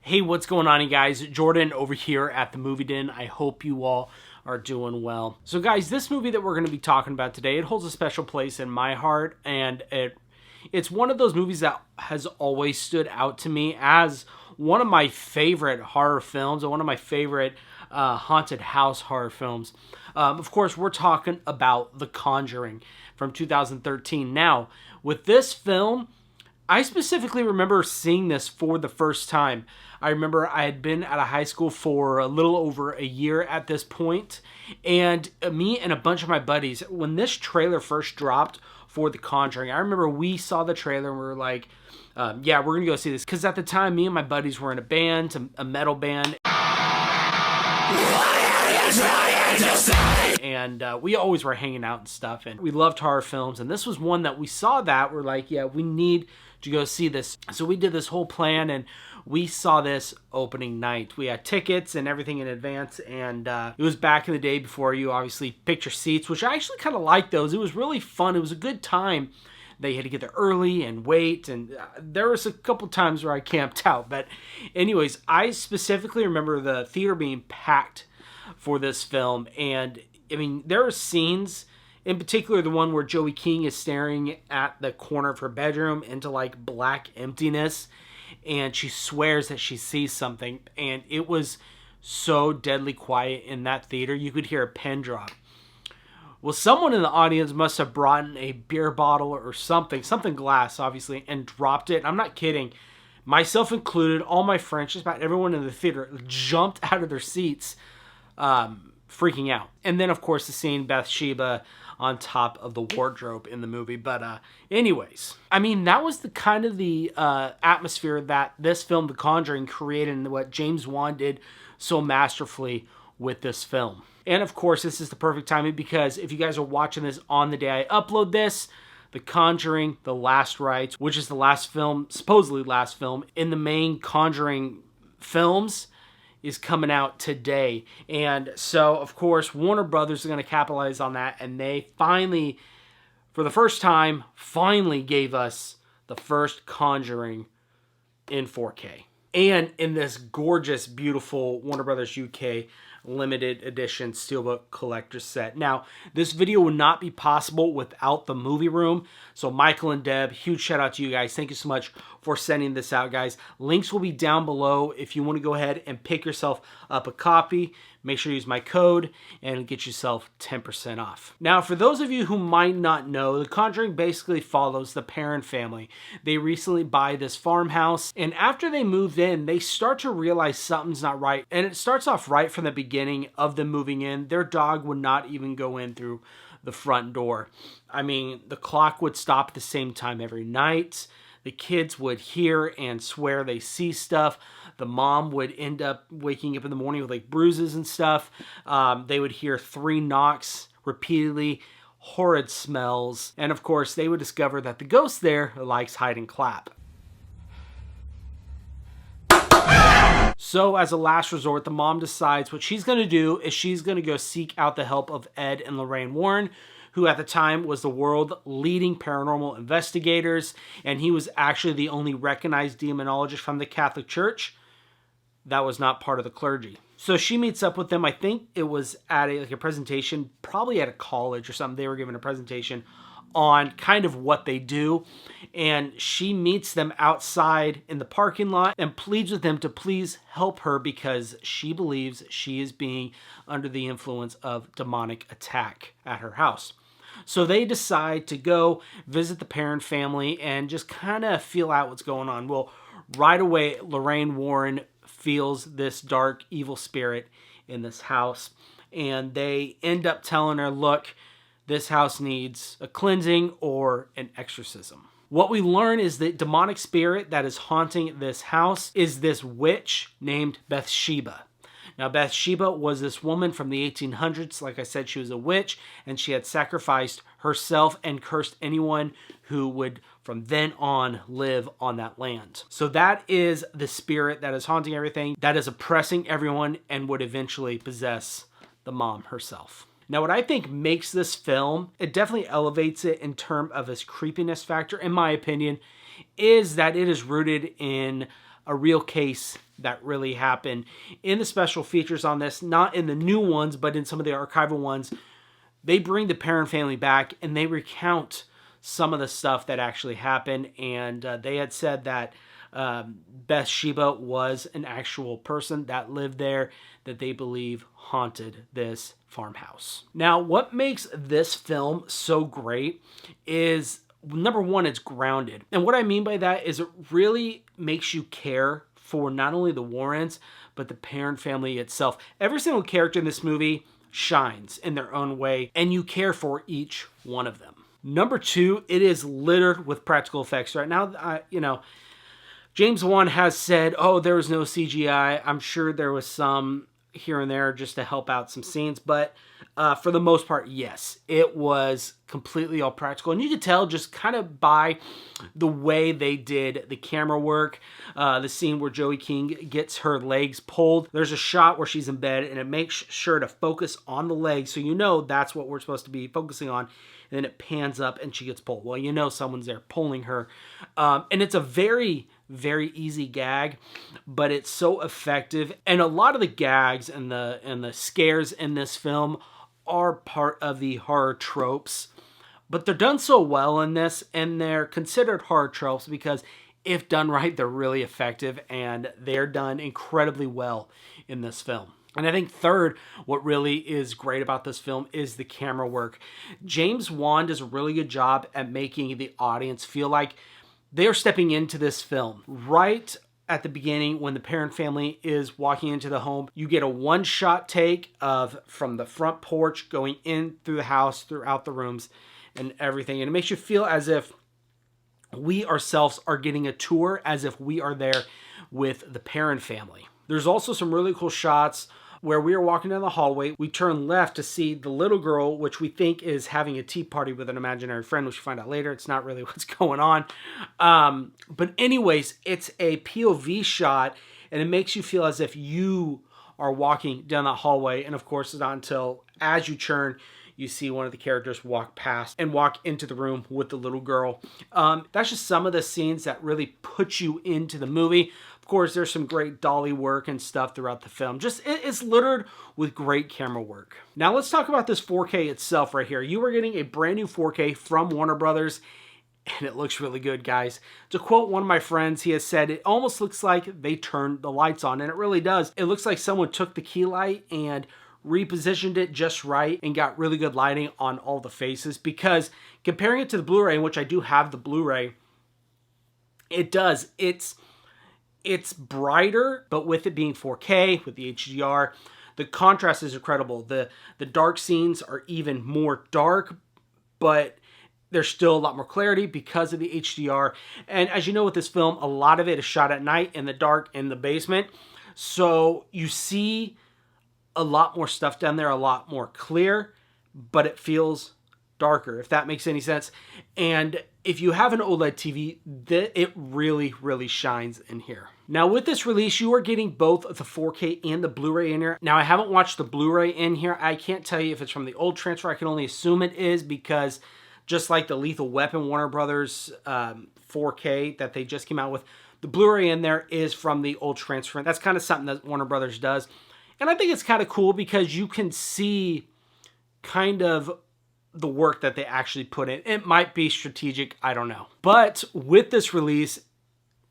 Hey, what's going on, you guys? Jordan over here at the Movie Den. I hope you all are doing well. So guys, this movie that we're going to be talking about today, it holds a special place in my heart, and it's one of those movies that has always stood out to me as one of my favorite horror films, and one of my favorite haunted house horror films. Of course, we're talking about The Conjuring from 2013. Now, with this film, I specifically remember seeing this for the first time. I remember I had been at a high school for a little over a year at this point, and me and a bunch of my buddies, when this trailer first dropped for The Conjuring, I remember we saw the trailer and we were like, yeah, we're going to go see this. Because at the time, me and my buddies were in a band, a metal band. And we always were hanging out and stuff, and we loved horror films, and this was one that we saw that we're like, yeah, we need to go see this. So we did this whole plan, and we saw this opening night. We had tickets and everything in advance, and it was back in the day before you obviously picked your seats, which I actually kind of liked those. It was really fun. It was a good time. They had to get there early and wait, and there was a couple times where I camped out. But anyways, I specifically remember the theater being packed for this film, and I mean, there are scenes, in particular the one where Joey King is staring at the corner of her bedroom into like black emptiness, and she swears that she sees something, and it was so deadly quiet in that theater, you could hear a pin drop. Well, someone in the audience must have brought in a beer bottle or something glass, obviously, and dropped it. I'm not kidding. Myself included, all my friends, just about everyone in the theater jumped out of their seats, freaking out. And then, of course, the scene Bathsheba on top of the wardrobe in the movie. But anyways, I mean, that was the kind of the atmosphere that this film, The Conjuring, created, and what James Wan did so masterfully with this film. And of course, this is the perfect timing, because if you guys are watching this on the day I upload this, The Conjuring, The Last Rites, which is the last film, supposedly last film in the main Conjuring films, is coming out today. And so, of course, Warner Brothers is going to capitalize on that, and they finally, for the first time, finally gave us the first Conjuring in 4K. And in this gorgeous, beautiful Warner Brothers UK limited edition steelbook collector set. Now, this video would not be possible without the movie room. So Michael and Deb, huge shout out to you guys. Thank you so much for sending this out, guys. Links will be down below if you want to go ahead and pick yourself up a copy. Make sure you use my code and get yourself 10% off. Now, for those of you who might not know, The Conjuring basically follows the Perron family. They recently buy this farmhouse, and after they move in, they start to realize something's not right. And it starts off right from the beginning of them moving in. Their dog would not even go in through the front door. I mean, the clock would stop at the same time every night. The kids would hear and swear they see stuff. The mom would end up waking up in the morning with like bruises and stuff. They would hear 3 knocks repeatedly, horrid smells. And of course, they would discover that the ghost there likes hide and clap. So as a last resort, the mom decides what she's going to do is she's going to go seek out the help of Ed and Lorraine Warren, who at the time was the world's leading paranormal investigators, and he was actually the only recognized demonologist from the Catholic Church that was not part of the clergy. So she meets up with them. I think it was at a presentation, probably at a college or something. They were giving a presentation on kind of what they do, and she meets them outside in the parking lot and pleads with them to please help her because she believes she is being under the influence of demonic attack at her house. So they decide to go visit the Perron family and just kind of feel out what's going on. Well, right away, Lorraine Warren feels this dark, evil spirit in this house, and they end up telling her, look, this house needs a cleansing or an exorcism. What we learn is the demonic spirit that is haunting this house is this witch named Bathsheba. Now, Bathsheba was this woman from the 1800s. Like I said, she was a witch, and she had sacrificed herself and cursed anyone who would, from then on, live on that land. So that is the spirit that is haunting everything, that is oppressing everyone, and would eventually possess the mom herself. Now, what I think makes this film, it definitely elevates it in terms of its creepiness factor, in my opinion, is that it is rooted in a real case that really happened. In the special features on this, not in the new ones, but in some of the archival ones, they bring the Perron family back and they recount some of the stuff that actually happened. And they had said that Bathsheba was an actual person that lived there that they believe haunted this farmhouse. Now, what makes this film so great is, number one, it's grounded. And what I mean by that is it really makes you care for not only the Warrens, but the Perron family itself. Every single character in this movie shines in their own way, and you care for each one of them. Number two, it is littered with practical effects. Right now, James Wan has said, oh, there was no CGI. I'm sure there was some here and there just to help out some scenes, but for the most part, yes, it was completely all practical. And you could tell just kind of by the way they did the camera work, the scene where Joey King gets her legs pulled. There's a shot where she's in bed and it makes sure to focus on the legs, so you know that's what we're supposed to be focusing on. And then it pans up and she gets pulled. Well, you know someone's there pulling her. And it's a very, very easy gag, but it's so effective. And a lot of the gags and the scares in this film are part of the horror tropes. But they're done so well in this, and they're considered horror tropes because if done right, they're really effective, and they're done incredibly well in this film. And I think third, what really is great about this film is the camera work. James Wan does a really good job at making the audience feel like they're stepping into this film. Right at the beginning, when the Perron family is walking into the home, you get a one-shot take of from the front porch going in through the house, throughout the rooms and everything. And it makes you feel as if we ourselves are getting a tour, as if we are there with the Perron family. There's also some really cool shots where we are walking down the hallway. We turn left to see the little girl, which we think is having a tea party with an imaginary friend, which we find out later. It's not really what's going on. But anyways, it's a POV shot, and it makes you feel as if you are walking down that hallway. And of course, it's not until as you turn, you see one of the characters walk past and walk into the room with the little girl. That's just some of the scenes that really put you into the movie. Of course, there's some great dolly work and stuff throughout the film. Just, it's littered with great camera work. Now let's talk about this 4K itself right here. You are getting a brand new 4K from Warner Brothers, and it looks really good, guys. To quote one of my friends, he has said, it almost looks like they turned the lights on, and it really does. It looks like someone took the key light and repositioned it just right and got really good lighting on all the faces, because comparing it to the Blu-ray, in which I do have the Blu-ray, it does. It's brighter, but with it being 4K, with the HDR, the contrast is incredible. The dark scenes are even more dark, but there's still a lot more clarity because of the HDR. And as you know with this film, a lot of it is shot at night in the dark in the basement. So you see a lot more stuff down there, a lot more clear, but it feels darker, if that makes any sense. And if you have an OLED TV, it really, really shines in here. Now with this release, you are getting both the 4K and the Blu-ray in here. Now I haven't watched the Blu-ray in here. I can't tell you if it's from the old transfer. I can only assume it is, because just like the Lethal Weapon Warner Brothers 4K that they just came out with, the Blu-ray in there is from the old transfer. That's kind of something that Warner Brothers does. And I think it's kind of cool because you can see kind of the work that they actually put in. It might be strategic, I don't know. But with this release,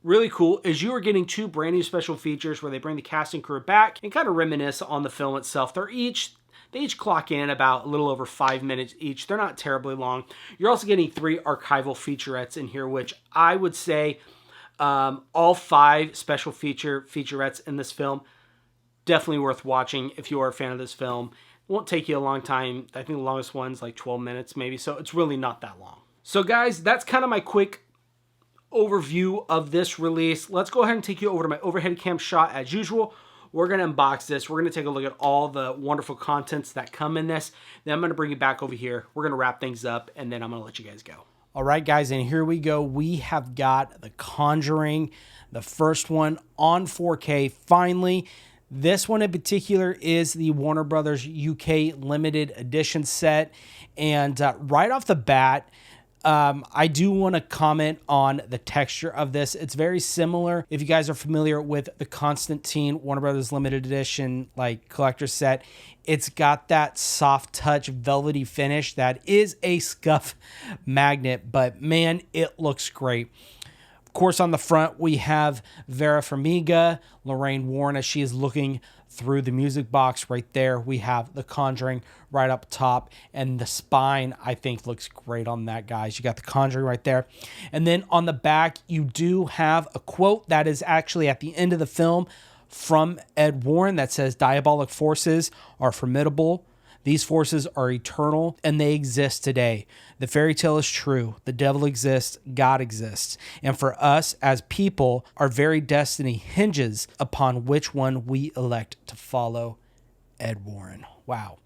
really cool is you are getting two brand new special features where they bring the cast and crew back and kind of reminisce on the film itself. They each clock in about a little over 5 minutes each. They're not terribly long. You're also getting 3 archival featurettes in here, which I would say all 5 special featurettes in this film, definitely worth watching if you are a fan of this film. It won't take you a long time. I think the longest one's like 12 minutes maybe, so it's really not that long. So guys, that's kind of my quick overview of this release. Let's go ahead and take you over to my overhead cam shot as usual. We're going to unbox this. We're going to take a look at all the wonderful contents that come in this. Then I'm going to bring you back over here. We're going to wrap things up, and then I'm going to let you guys go. All right, guys, and here we go. We have got The Conjuring, the first one on 4K, finally. This one in particular is the Warner Brothers UK limited edition set. And right off the bat, I do want to comment on the texture of this. It's very similar. If you guys are familiar with the Constantine Warner Brothers limited edition, like collector set, it's got that soft touch, velvety finish that is a scuff magnet, but man, it looks great. Of course, on the front, we have Vera Farmiga, Lorraine Warren, as she is looking through the music box right there. We have the Conjuring right up top, and the spine, I think, looks great on that, guys. You got the Conjuring right there. And then on the back, you do have a quote that is actually at the end of the film from Ed Warren that says, "Diabolic forces are formidable. These forces are eternal, and they exist today. The fairy tale is true. The devil exists. God exists. And for us as people, our very destiny hinges upon which one we elect to follow." Ed Warren. Wow.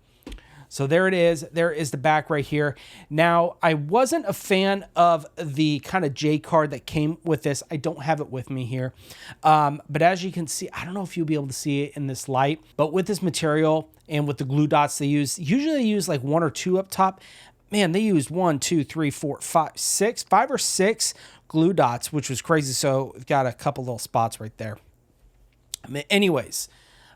So there it is. There is the back right here. Now, I wasn't a fan of the kind of J card that came with this. I don't have it with me here. But as you can see, I don't know if you'll be able to see it in this light, but with this material and with the glue dots they use, usually they use like 1 or 2 up top. Man, they used 1, 2, 3, 4, 5, 6, 5 or 6 glue dots, which was crazy. So we've got a couple little spots right there. Anyways,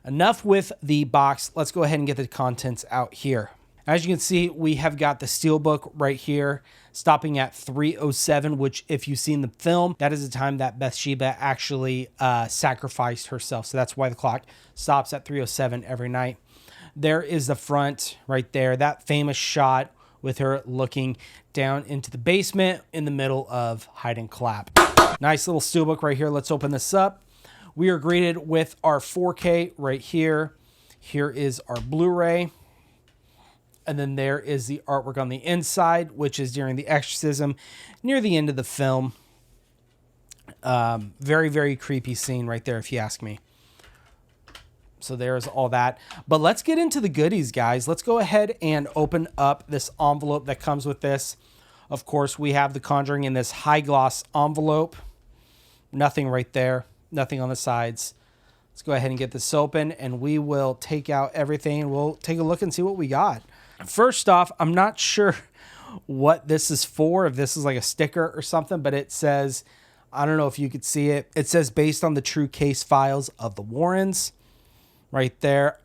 enough with the box. Let's go ahead and get the contents out here. As you can see, we have got the steelbook right here, stopping at 3:07, which if you've seen the film, that is the time that Bathsheba actually sacrificed herself. So that's why the clock stops at 3:07 every night. There is the front right there, that famous shot with her looking down into the basement in the middle of Hide and Clap. Nice little steelbook right here. Let's open this up. We are greeted with our 4K right here. Here is our Blu-ray. And then there is the artwork on the inside, which is during the exorcism near the end of the film. Very, very creepy scene right there, if you ask me. So there's all that. But let's get into the goodies, guys. Let's go ahead and open up this envelope that comes with this. Of course, we have The Conjuring in this high gloss envelope. Nothing right there. Nothing on the sides. Let's go ahead and get this open, and we will take out everything. We'll take a look and see what we got. First off, I'm not sure what this is for, if this is like a sticker or something, but it says, I don't know if you could see it. It says, based on the true case files of the Warrens right there.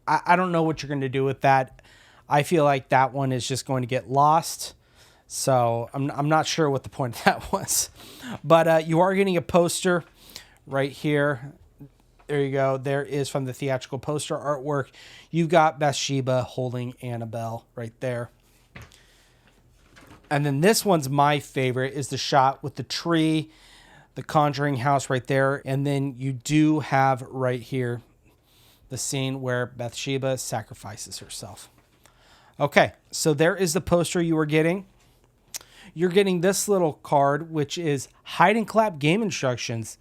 I don't know what you're going to do with that. I feel like that one is just going to get lost. So I'm not sure what the point of that was. But you are getting a poster right here. There you go. There is from the theatrical poster artwork. You've got Bathsheba holding Annabelle right there. And then this one's my favorite, is the shot with the tree, the Conjuring house right there. And then you do have right here the scene where Bathsheba sacrifices herself. Okay, so there is the poster you were getting. You're getting this little card, which is Hide and Clap game instructions.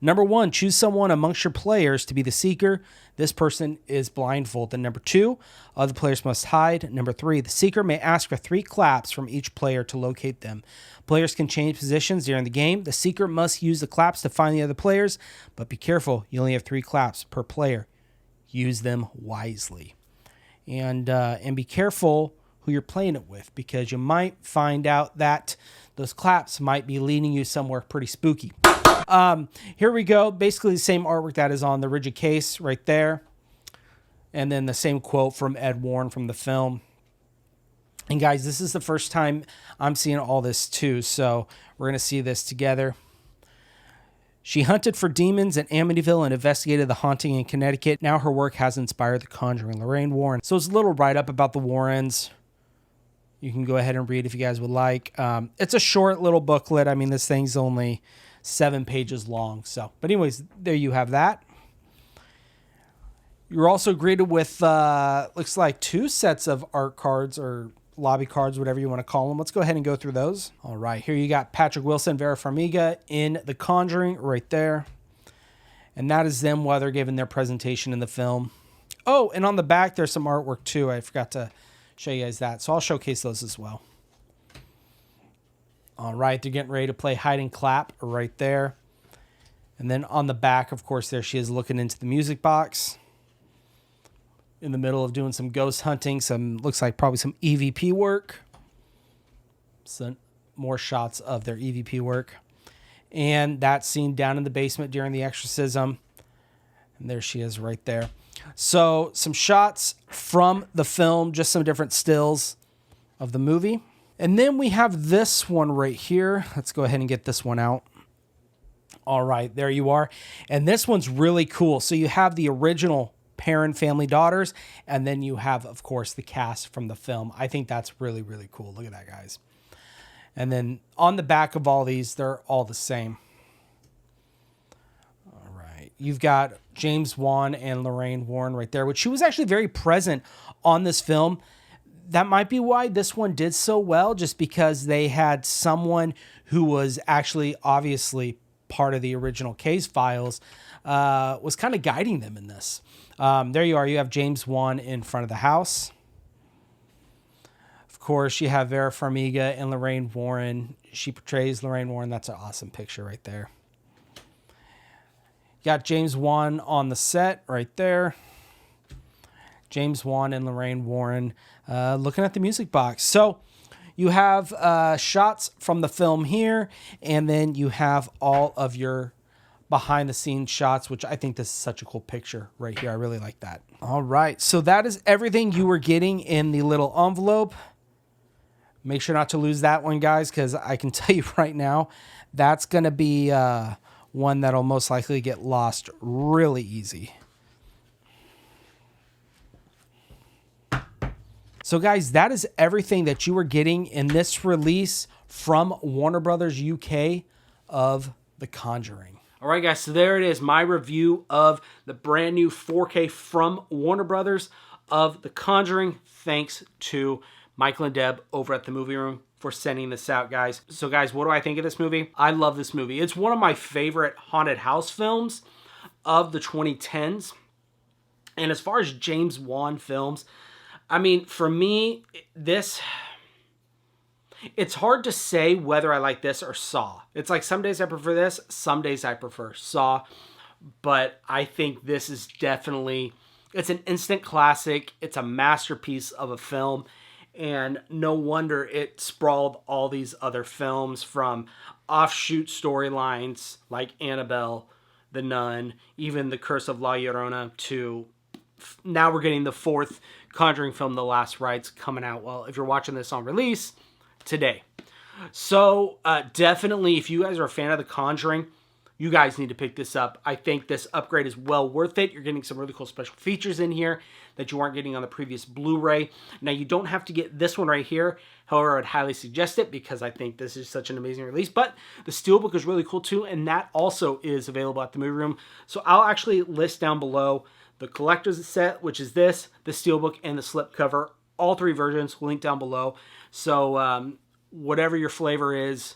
Number 1, choose someone amongst your players to be the seeker. This person is blindfolded. Number 2, other players must hide. Number 3, the seeker may ask for 3 claps from each player to locate them. Players can change positions during the game. The seeker must use the claps to find the other players, but be careful. You only have 3 claps per player. Use them wisely. And be careful who you're playing it with, because you might find out that those claps might be leading you somewhere pretty spooky. Here we go. Basically the same artwork that is on the rigid case right there. And then the same quote from Ed Warren from the film. And guys, this is the first time I'm seeing all this too. So we're going to see this together. She hunted for demons in Amityville and investigated the haunting in Connecticut. Now her work has inspired The Conjuring. Lorraine Warren. So it's a little write-up about the Warrens. You can go ahead and read if you guys would like. It's a short little booklet. I mean, this thing's only 7 pages long. So, but anyways, there you have that. You're also greeted with, looks like 2 sets of art cards or lobby cards, whatever you want to call them. Let's go ahead and go through those. All right, here you got Patrick Wilson, Vera Farmiga in The Conjuring right there. And that is them while they're giving their presentation in the film. Oh, and on the back, there's some artwork too. I forgot to show you guys that. So I'll showcase those as well. All right, they're getting ready to play Hide and Clap right there. And then on the back, of course, there she is looking into the music box. In the middle of doing some ghost hunting, looks like probably some EVP work. So more shots of their EVP work. And that scene down in the basement during the exorcism. And there she is right there. So some shots from the film, just some different stills of the movie. And then we have this one right here. Let's go ahead and get this one out. All right, there you are. And this one's really cool. So you have the original parent, family, daughters, and then you have, of course, the cast from the film. I think that's really, really cool. Look at that, guys. And then on the back of all these, they're all the same. All right. You've got James Wan and Lorraine Warren right there, which she was actually very present on this film. That might be why this one did so well, just because they had someone who was actually obviously part of the original case files, was kind of guiding them in this. There you are. You have James Wan in front of the house. Of course, you have Vera Farmiga and Lorraine Warren. She portrays Lorraine Warren. That's an awesome picture right there. You got James Wan on the set right there. James Wan and Lorraine Warren looking at the music box. So you have shots from the film here, and then you have all of your behind-the-scenes shots, which I think this is such a cool picture right here. I really like that. All right, so that is everything you were getting in the little envelope. Make sure not to lose that one, guys, because I can tell you right now, that's going to be one that'll most likely get lost really easy. So guys, that is everything that you were getting in this release from Warner Brothers UK of The Conjuring. All right, guys, so there it is, my review of the brand new 4K from Warner Brothers of The Conjuring. Thanks to Michael and Deb over at the Movie Room for sending this out, guys. So guys, what do I think of this movie? I love this movie. It's one of my favorite haunted house films of the 2010s. And as far as James Wan films, I mean, for me, it's hard to say whether I like this or Saw. It's like some days I prefer this, some days I prefer Saw. But I think this is definitely, it's an instant classic. It's a masterpiece of a film. And no wonder it sprawled all these other films, from offshoot storylines like Annabelle, The Nun, even The Curse of La Llorona, to now we're getting the fourth Conjuring film, The Last Rites, coming out, well, if you're watching this on release, today. So definitely, if you guys are a fan of The Conjuring, you guys need to pick this up. I think this upgrade is well worth it. You're getting some really cool special features in here that you weren't getting on the previous Blu-ray. Now, you don't have to get this one right here. However, I would highly suggest it because I think this is such an amazing release. But the Steelbook is really cool too, and that also is available at the Movie Room. So I'll actually list down below the collector's set, which is this, the Steelbook, and the slipcover. All three versions, link down below. So whatever your flavor is,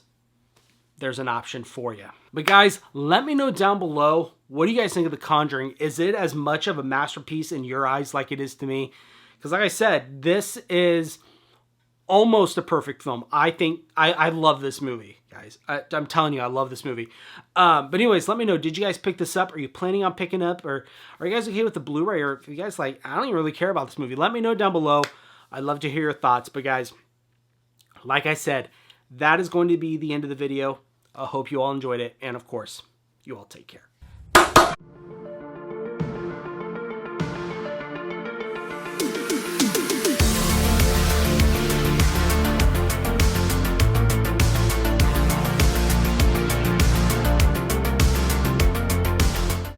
there's an option for you. But guys, let me know down below, what do you guys think of The Conjuring? Is it as much of a masterpiece in your eyes like it is to me? Because like I said, this is almost a perfect film. I think, I love this movie, guys. I'm telling you, I love this movie. But anyways, let me know, did you guys pick this up? Are you planning on picking up? Or are you guys okay with the Blu-ray? Or if you guys like, I don't even really care about this movie, let me know down below. I'd love to hear your thoughts. But guys, like I said, that is going to be the end of the video. I hope you all enjoyed it. And of course, you all take care.